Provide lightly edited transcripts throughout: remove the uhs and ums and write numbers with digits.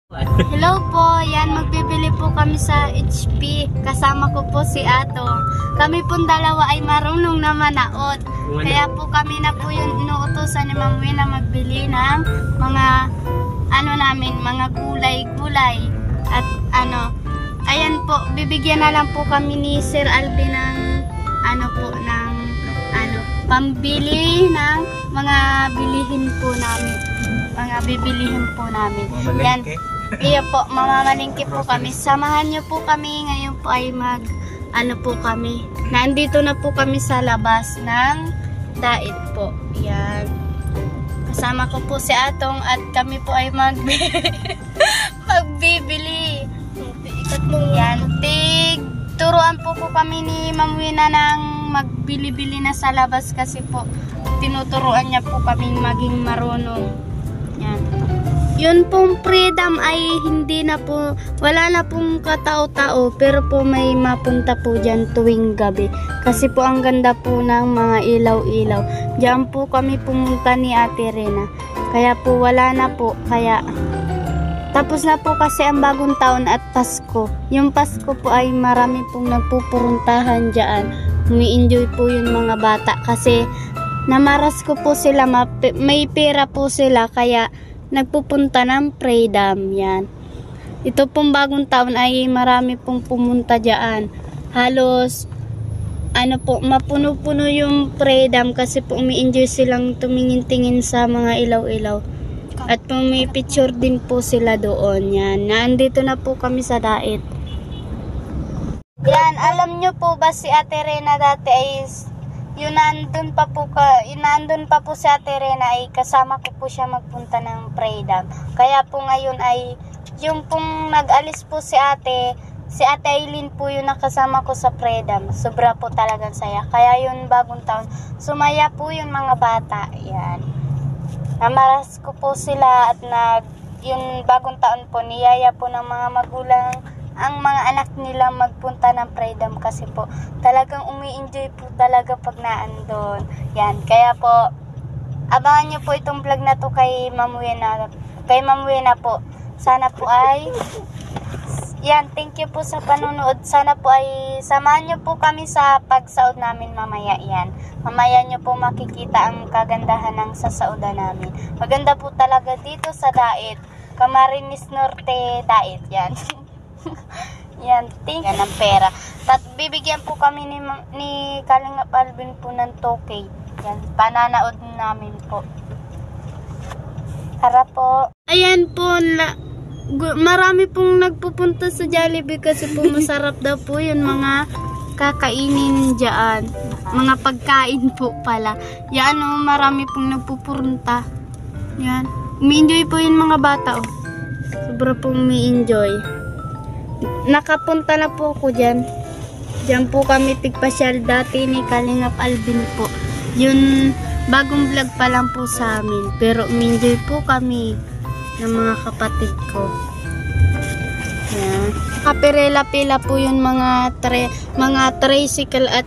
Hello po, yan magbibili po kami sa HP. Kasama ko po si Atong. Kami pong dalawa ay marunong na manaot. Kaya po kami na po yung inuutosan ni Ma'am Win na magbili ng mga mga gulay-gulay. At ayan po, bibigyan na lang po kami ni Sir Alvin ng pambili ng mga bilihin po namin. Mga bibilihin po namin. Yan. Iya po, mamamalingki po kami. Samahan niyo po kami. Ngayon po ay kami. Nandito na po kami sa labas ng dait po. Yan. Kasama ko po si Atong at kami po ay magbibili. Yan. Turuan po kami ni Ma'am Wina ng magbili-bili na sa labas kasi po tinuturuan niya po kami maging marunong. Yan. Yun pong freedom ay hindi na po, wala na pong katao-tao, pero po may mapunta po dyan tuwing gabi. Kasi po ang ganda po ng mga ilaw-ilaw. Diyan po kami pumunta ni Ate Rena. Kaya po wala na po, kaya tapos na po kasi ang bagong taon at Pasko. Yung Pasko po ay marami pong nagpupuruntahan dyan. Umi-enjoy po yung mga bata kasi namaras ko po sila, may pera po sila kaya nagpupunta ng freedom. Yan. Ito pong bagong taon ay marami pong pumunta dyan. Halos mapuno-puno yung freedom kasi po umi-enjoy silang tumingin-tingin sa mga ilaw-ilaw. At may picture din po sila doon. Yan. Nandito na po kami sa dait. Yan. Alam nyo po ba si Ate Rena dati ay nandun pa po si Ate Rena ay kasama ko po siya magpunta ng freedom. Kaya po ngayon ay yung pong nag-alis po si Ate Aileen po yung nakasama ko sa freedom. Sobra po talagang saya. Kaya yung bagong taon, sumaya po yung mga bata. Yan. Namaras ko po sila at yung bagong taon po, niyaya po ng mga magulang ang mga anak nila magpunta ng freedom kasi po talagang umi-enjoy po talaga pag naandun. Yan, kaya po abangan nyo po itong vlog na to kay Ma'am Wina po. Sana po ay yan, thank you po sa panonood. Sana po ay samahan nyo po kami sa pagsaod namin mamaya. Yan, mamaya nyo po makikita ang kagandahan ng sasaudan namin. Maganda po talaga dito sa dait, Camarines Norte dait. Yan. Yan, thank you ng pera. At bibigyan po kami ni Kalingap Alvin po ng 2K. Yan, pananaod namin po. Tara po. Ayan po, marami pong nagpupunta sa Jollibee kasi po masarap daw po yun mga kakainin dyan. Mga pagkain po pala. Yan marami pong nagpupunta. Yan. Umi-enjoy po yung mga bata. Sobra pong umi-enjoy. Nakapunta na po ako dyan. Dyan po kami tigpasyal dati ni Kalingap Alvin po. Yun, bagong vlog pa lang po sa amin. Pero umi-enjoy po kami ng mga kapatid ko. Yan. Kapirela-pila po yung mga tricycle at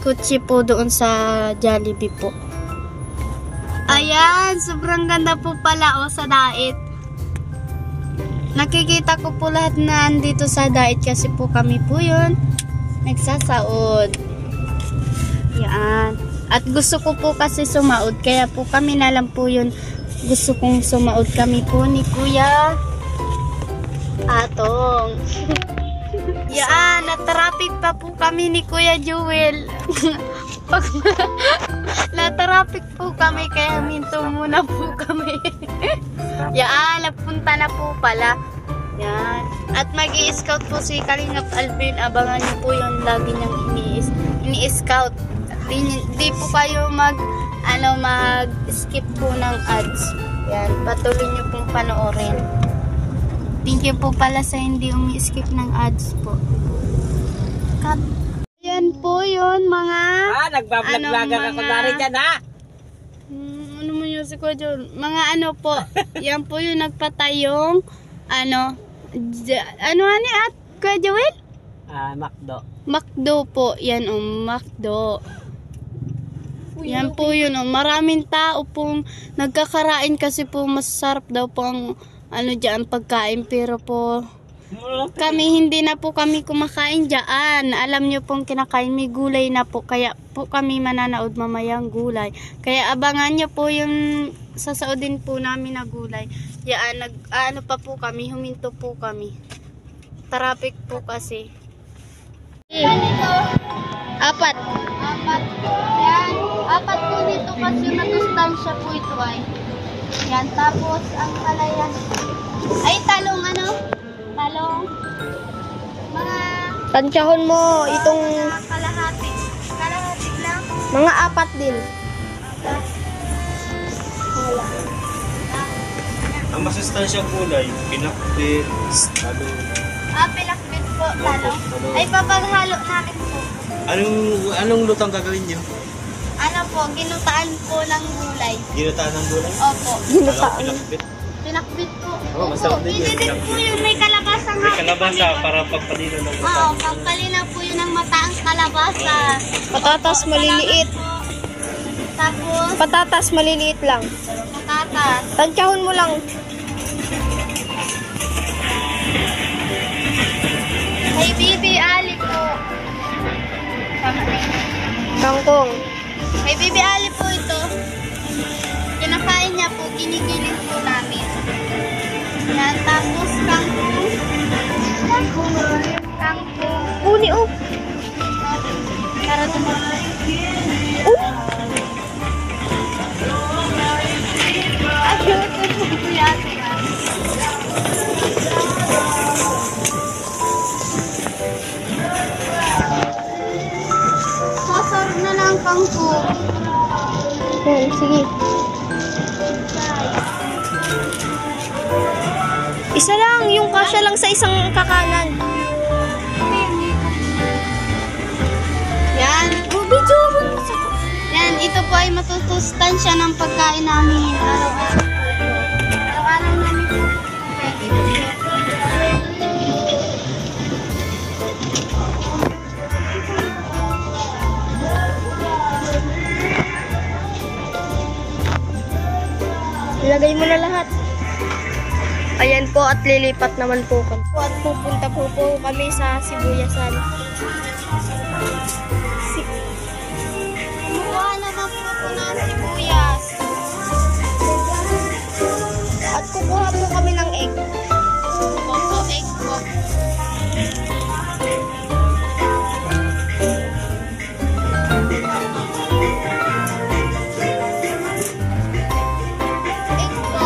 kutsi po doon sa Jollibee po. Ayan, sobrang ganda po pala sa dait. Nakikita ko po lahat na andito sa dait kasi po kami po yun nagsasaod. Yan. At gusto ko po kasi sumaod kaya po kami na lang po yun. Gusto kong sumaod kami po ni Kuya Atong. Yan, na-traffic pa po kami ni Kuya Jewel. Na-traffic po kami kaya minto muna po kami. Yan, napunta na po pala. Yan. At mag-i-scout po si Kalingap Alvin. Abangan niyo po yung lagi niyang ini-scout. Di po kayo mag-skip po ng ads. Yan, patuloy niyo pong panoorin. Thank you po pala sa hindi umi-skip ng ads po. Yan po yun, mga nagbablog-vlogger ako na rin dyan, ha? Ano mo yun si Kuya Joel? Mga po, yan po yung nagpatayong, at Kuya Joel? Macdo. Macdo po, yan Macdo. Yan po yun, maraming tao pong nagkakarain kasi po masarap daw po ang ano dyan pagkain, pero po kami hindi na po kami kumakain dyan. Alam nyo pong kinakain, may gulay na po, kaya po kami mananaod mamayang gulay. Kaya abangan nyo po yung sasaodin po namin na gulay. Yan, ano pa po kami, huminto po kami. Traffic po kasi. Apat. Yan, apat po dito kasi natustansya po ito ay. Yan, tapos ang kalayan. Ay, talong ano? Talong. Mga Tansyahon mo itong kalahati. Kalahati lang. mga apat din. Ang masustansyang kulay, pinakbit, talong. Pilakbit po, talong. Ay, papaghalo namin po. Anong lutang gagawin niyo? Ano po, ginutaan po ng gulay. Ginutaan ng gulay? Opo. Talong pinakbit. Pinakbit po. Oo, masarap din yun. Pinakbit po yun, may kalabasang May kalabasa para pagpalino ng mata. Oo, pagkalinaw po yun ng mataang kalabasa. Patatas maliliit. Tapos, Patatas maliliit lang. patatas. Tansyahon mo lang. May bibi ali po. Kangkong. May bibi ali po ito. Kinakain niya po, ginigiling po namin. Yan, tapos kangkong. Kangkong. Uni oh. Para dumating. Ayun, ito po yata. Sasarap na lang kangkong. Yan, sige. Isa lang, yung kasya lang sa isang kakanan. Yan. Yan, ito po ay matutustansya ng pagkain namin. Araw-araw. Araw-araw namin po. Ilagay mo na lahat. Ayan po at lilipat naman po kami. At pupunta po kami sa Sibuyasan. Kumuha naman po ako ng sibuyas. At kukuha po kami ng egg. Opo, egg po. Egg po.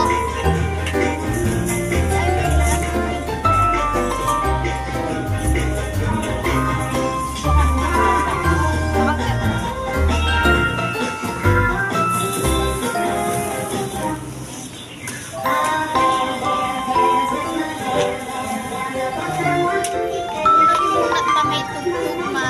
At may tugtugma.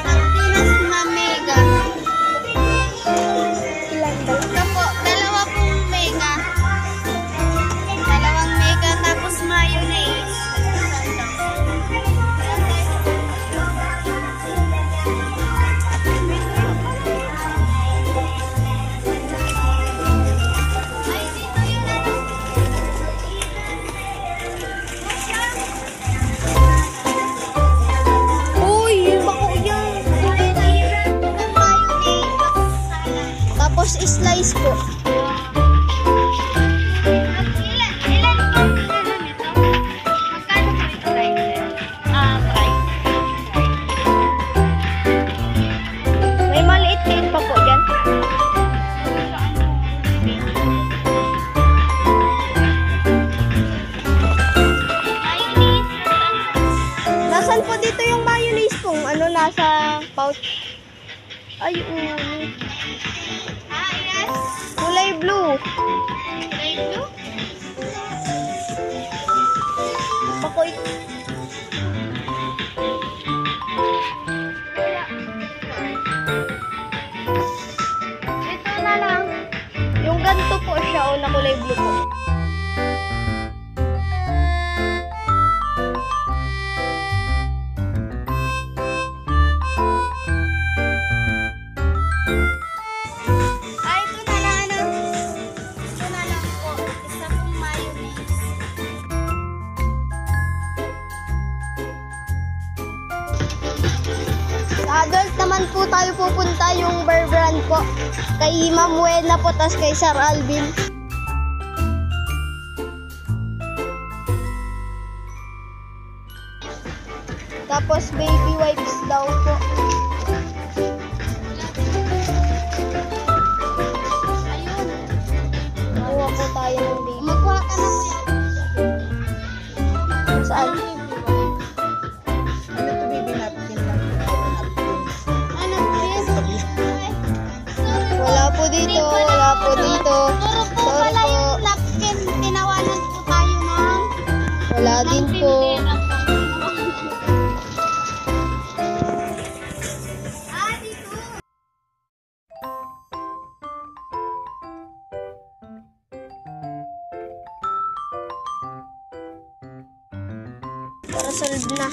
Sardinas na mega. Ito po, dalawa pong mega. Dalawang mega tapos mayonnaise. Ay, dito yung ano. Uy, yung bako yan. Tapos slice po. Ilan po nito? Magkano po ito guys? Price. May maliit pa po dyan. Mayonnaise. Nasaan po dito yung mayonnaise pong ano nasa pouch? Ay, Yes. kulay blue. Kulay blue. Pakoy. Ito na Santo po siya o na kulay blue po. Ay, ito na lang ano. Ito na lang po. Isa pong mayonnaise. Sa adult naman po tayo pupunta yung Bear Brand po. Kay Ma'am Wena po, tas kay Sir Alvin. Tapos baby wipes daw po. Ayun. Kuha po tayo ng baby. Magkuha ka na kuya. Saan? Ano po yan? Wala po dito, wala po dito. Puro po Sorry pala po. yung napkin. Tinawanan po tayo ng Wala din po. tindera po. Ah, dito. Para solve na.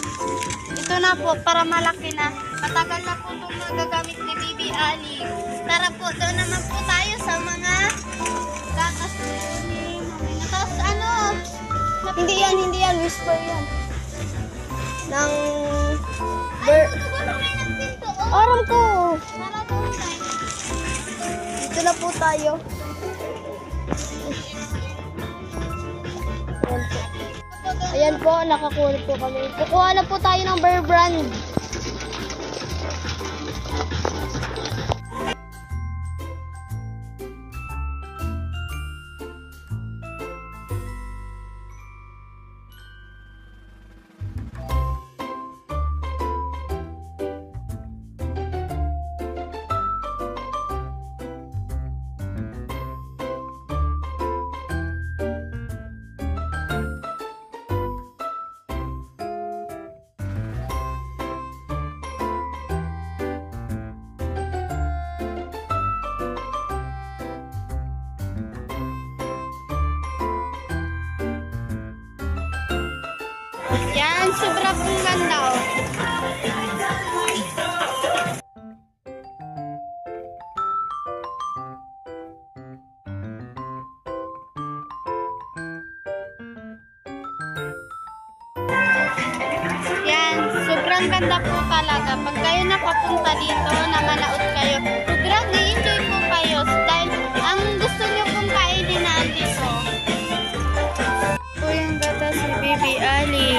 Ito na po, para malaki na. Matagal na po itong magagamit ni Bibi Ali. Tara po, doon naman po tayo sa mga gatas ni Mami. Tapos ano? Hindi yan. Whisper yan. Ng... Ay, ito ba may nagpinto? Oh, Aram ko. tara doon tayo. Dito na po tayo. Ayan po, nakakuha po kami. Kukuha na po tayo ng Bear Brand. Yan, sobra pong ganda oh. Yan, sobrang ganda po talaga. Pag kayo nakapunta dito, na manaot kayo, sobrang i-enjoy po kayo. Dahil ang gusto nyo pong kainin na dito. Po yung gata si Bibi Ali.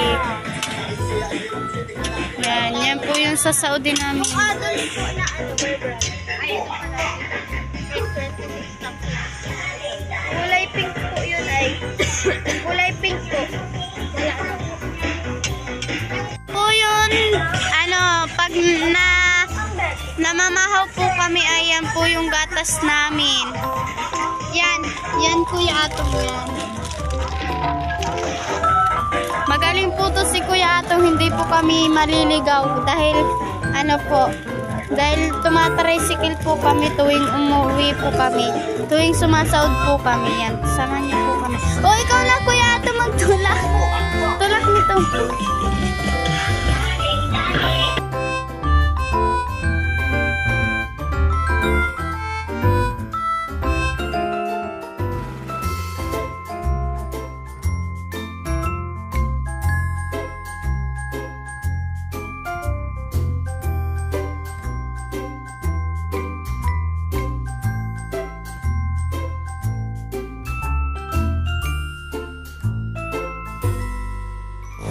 Yan po yung sa Saudi namin. Adult po na ano, Bear Brand. Ay, ito pala. Kulay pink po yun ay. Kulay pink po. Po yun, ano, pag namamahaw po kami, ayan po yung gatas namin. Yan Kuya Atong yan. Magaling po to si Kuya Atong, hindi po kami maliligaw dahil ano po, dahil tumatricycle po kami tuwing umuwi po kami, tuwing sumasahod po kami. Yan, sama niyo po kami. O ikaw na Kuya Atong magtulak. Tulak nito.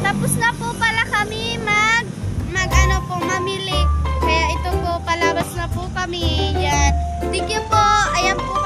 Tapos na po pala kami mamili. Kaya ito po, palabas na po kami. Yan. Thank you po. Ayan po